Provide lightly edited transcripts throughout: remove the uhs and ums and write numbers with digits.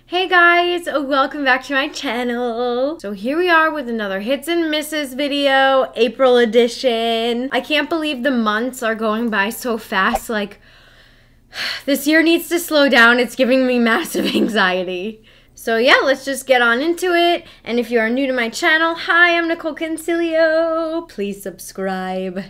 Hey guys, welcome back to my channel. So here we are with another hits and misses video, April edition. I can't believe the months are going by so fast. Like, this year needs to slow down. It's giving me massive anxiety. So yeah, let's just get on into it. And if you are new to my channel, hi, I'm Nicol Concilio. Please subscribe.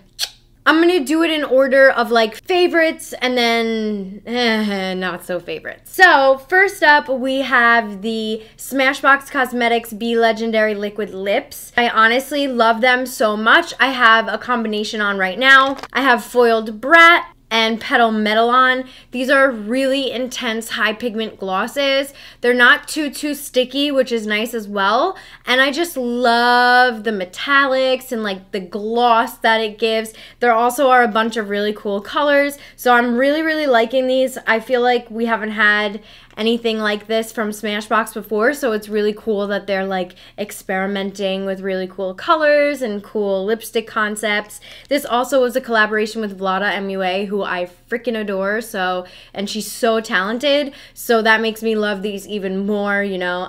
I'm gonna do it in order of like favorites and then not so favorites. So first up, we have the Smashbox Cosmetics Be Legendary Liquid Lips. I honestly love them so much. I have a combination on right now. I have Foiled Brat and Petal Metal on. These are really intense high pigment glosses. They're not too sticky, which is nice as well. And I just love the metallics and like the gloss that it gives. There also are a bunch of really cool colors. So I'm really liking these. I feel like we haven't had anything like this from Smashbox before, so it's really cool that they're like experimenting with really cool colors and cool lipstick concepts. This also was a collaboration with Vlada MUA, who I freaking adore, and she's so talented, so that makes me love these even more, you know.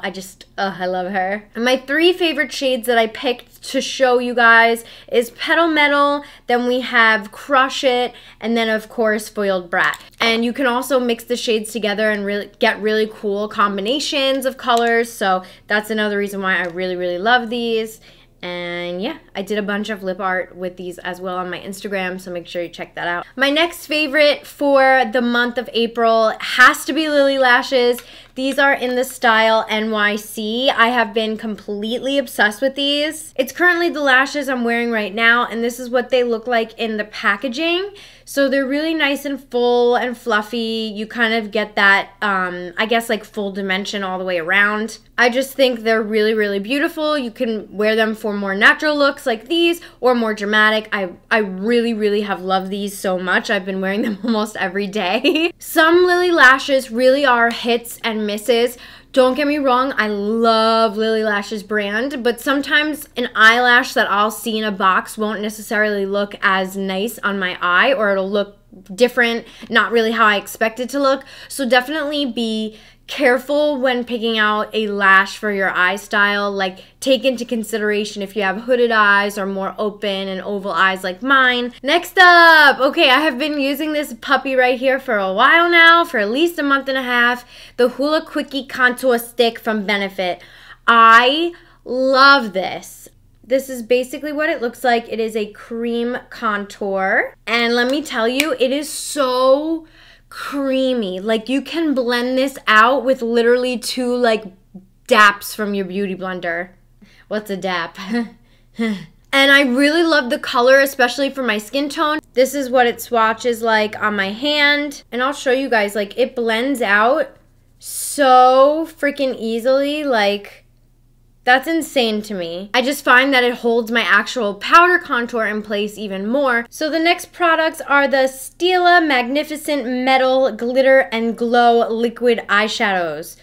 I love her. And my three favorite shades that I picked to show you guys is Petal Metal, then we have Crush It, and then of course Foiled Brat. And you can also mix the shades together and really get really cool combinations of colors, so that's another reason why I really love these. And yeah, I did a bunch of lip art with these as well on my Instagram, so make sure you check that out. My next favorite for the month of April has to be Lilly Lashes. These are in the style NYC. I have been completely obsessed with these. It's currently the lashes I'm wearing right now, and this is what they look like in the packaging. So they're really nice and full and fluffy. You kind of get that, I guess, like full dimension all the way around. I just think they're really beautiful. You can wear them for more natural looks like these or more dramatic. I really have loved these so much. I've been wearing them almost every day. Some Lilly Lashes really are hits and misses. Don't get me wrong, I love Lilly Lashes brand, but sometimes an eyelash that I'll see in a box won't necessarily look as nice on my eye, or it'll look different, not really how I expect it to look. So definitely be careful when picking out a lash for your eye style. Like, take into consideration if you have hooded eyes or more open and oval eyes like mine. Next up, okay, I have been using this puppy right here for a while now, for at least a month and a half, the Hoola Quickie Contour Stick from Benefit. I love this. This is basically what it looks like. It is a cream contour, and let me tell you, it is so creamy. Like, you can blend this out with literally 2 like daps from your beauty blender. What's a dap? And I really love the color, especially for my skin tone. This is what it swatches like on my hand, and I'll show you guys. Like, it blends out so freaking easily. Like, that's insane to me. I just find that it holds my actual powder contour in place even more. So the next products are the Stila Magnificent Metal Glitter and Glow Liquid Eyeshadows.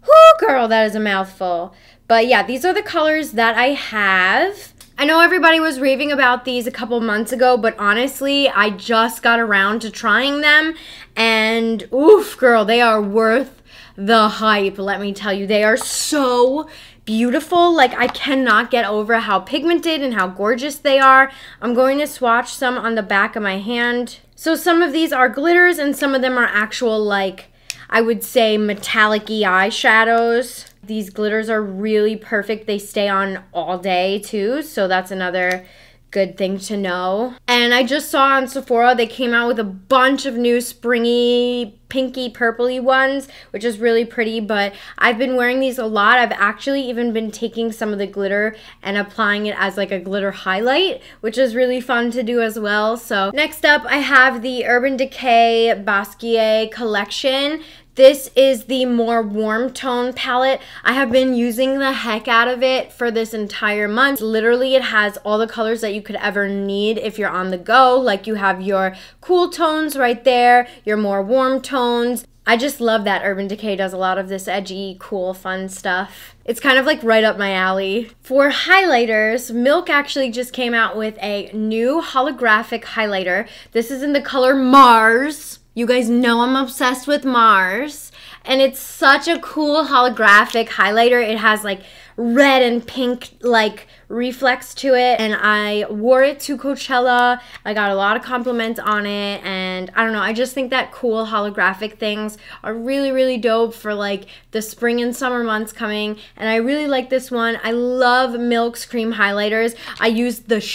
Whoo, girl, that is a mouthful. But yeah, these are the colors that I have. I know everybody was raving about these a couple months ago, but honestly, I just got around to trying them, and oof, girl, they are worth the hype, let me tell you. They are so beautiful. Like, I cannot get over how pigmented and how gorgeous they are. I'm going to swatch some on the back of my hand. So some of these are glitters and some of them are actual, like, I would say metallic-y eyeshadows. These glitters are really perfect. They stay on all day too, so that's another good thing to know. And I just saw on Sephora they came out with a bunch of new springy pinky purpley ones, which is really pretty, but I've been wearing these a lot. I've actually even been taking some of the glitter and applying it as like a glitter highlight, which is really fun to do as well. So next up, I have the Urban Decay Basquiat collection. This is the more warm tone palette. I have been using the heck out of it for this entire month. Literally, it has all the colors that you could ever need if you're on the go. Like, you have your cool tones right there, your more warm tones. I just love that Urban Decay does a lot of this edgy, cool, fun stuff. It's kind of like right up my alley. For highlighters, Milk actually just came out with a new holographic highlighter. This is in the color Mars. You guys know I'm obsessed with Mars. And it's such a cool holographic highlighter. It has like red and pink like reflex to it, and I wore it to Coachella. I got a lot of compliments on it, and I don't know, I just think that cool holographic things are really, really dope for like the spring and summer months coming, and I really like this one. I love Milk's cream highlighters. I used the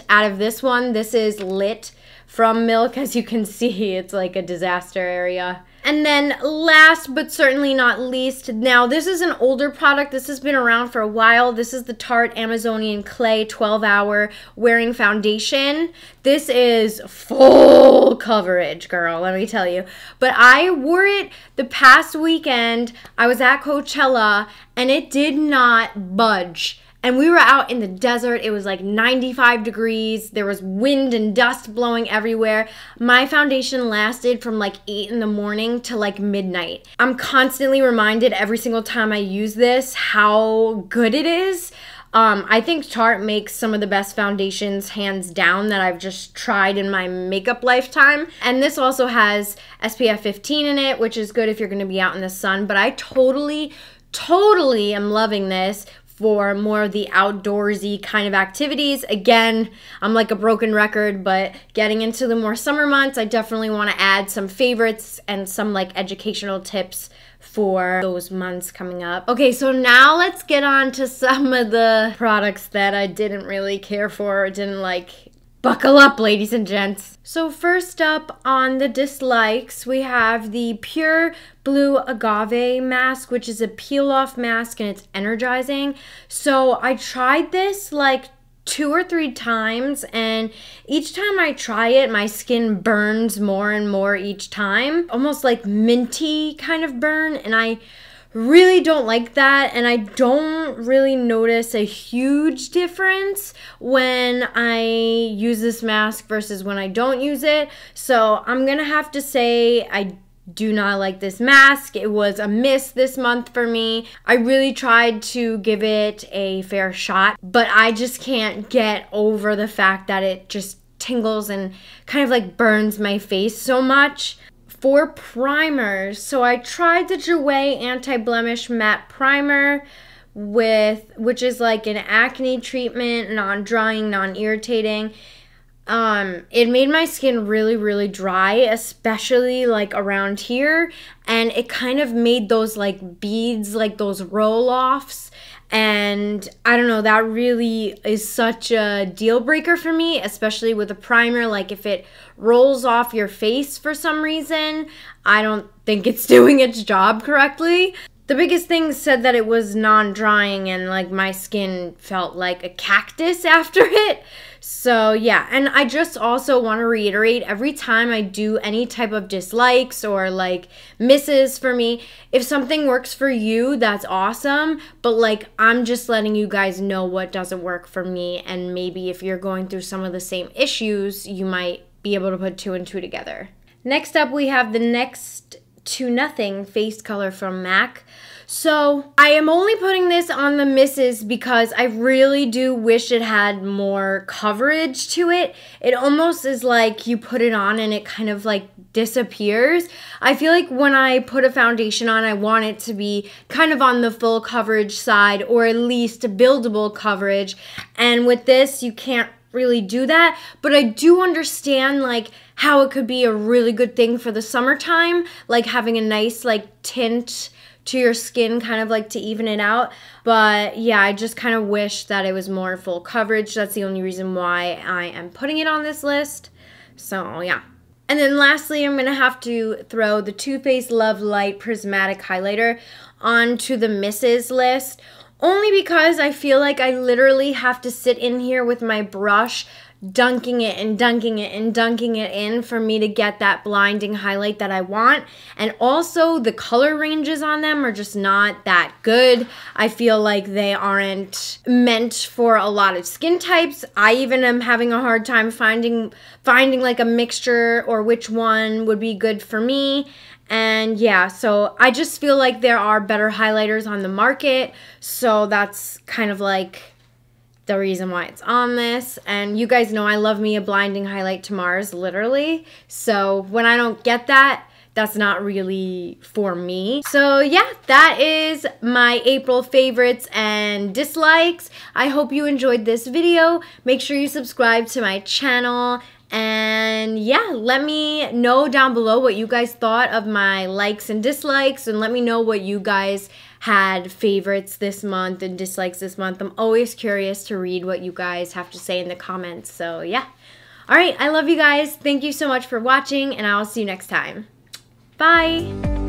out of this one. This is Lit from Milk. As you can see, it's like a disaster area. And then last but certainly not least, now this is an older product. This has been around for a while. This is the Tarte Amazonian Clay 12-Hour Wearing Foundation. This is full coverage, girl, let me tell you. But I wore it the past weekend. I was at Coachella and it did not budge. And we were out in the desert. It was like 95 degrees. There was wind and dust blowing everywhere. My foundation lasted from like 8 in the morning to like midnight. I'm constantly reminded every single time I use this how good it is. I think Tarte makes some of the best foundations hands down that I've just tried in my makeup lifetime. And this also has SPF 15 in it, which is good if you're gonna be out in the sun. But I totally am loving this for more of the outdoorsy kind of activities. Again, I'm like a broken record, but getting into the more summer months, I definitely want to add some favorites and some like educational tips for those months coming up. Okay, so now let's get on to some of the products that I didn't really care for or didn't like. Buckle up, ladies and gents. So first up on the dislikes, we have the Pure Blue Agave mask, which is a peel-off mask and it's energizing. So I tried this like 2 or 3 times, and each time I try it, my skin burns more and more each time. Almost like minty kind of burn, and I really don't like that, and I don't really notice a huge difference when I use this mask versus when I don't use it. So I'm gonna have to say I do not like this mask. It was a miss this month for me. I really tried to give it a fair shot, but I just can't get over the fact that it just tingles and kind of like burns my face so much. For primers, so I tried the Jouer Anti-Blemish Matte Primer, which is like an acne treatment, non-drying, non-irritating. It made my skin really, really dry, especially like around here, and it kind of made those like beads, like those roll-offs. And I don't know, that really is such a deal breaker for me, especially with a primer. Like if it rolls off your face for some reason, I don't think it's doing its job correctly. The biggest thing said that it was non-drying and like my skin felt like a cactus after it. So yeah, and I just also want to reiterate, every time I do any type of dislikes or like misses for me, if something works for you, that's awesome. But like, I'm just letting you guys know what doesn't work for me, and maybe if you're going through some of the same issues, you might be able to put 2 and 2 together. Next up, we have the Next to Nothing face color from MAC. So I am only putting this on the misses because I really do wish it had more coverage to it. It almost is like you put it on and it kind of like disappears. I feel like when I put a foundation on, I want it to be kind of on the full coverage side, or at least buildable coverage. And with this, you can't really do that, but I do understand like how it could be a really good thing for the summertime, like having a nice like tint to your skin, kind of like to even it out. But yeah, I just kind of wish that it was more full coverage. That's the only reason why I am putting it on this list. So yeah. And then lastly, I'm gonna have to throw the Too Faced Love Light Prismatic Highlighter onto the misses list, only because I feel like I literally have to sit in here with my brush dunking it and dunking it and dunking it in for me to get that blinding highlight that I want. And also the color ranges on them are just not that good. I feel like they aren't meant for a lot of skin types. I even am having a hard time finding like a mixture or which one would be good for me. And yeah, so I just feel like there are better highlighters on the market. So that's kind of like the reason why it's on this. And you guys know I love me a blinding highlight to Mars, literally. So when I don't get that, that's not really for me. So yeah, that is my April favorites and dislikes. I hope you enjoyed this video. Make sure you subscribe to my channel. And yeah, let me know down below what you guys thought of my likes and dislikes, and let me know what you guys had favorites this month and dislikes this month. I'm always curious to read what you guys have to say in the comments. So yeah. All right, I love you guys. Thank you so much for watching, and I'll see you next time. Bye.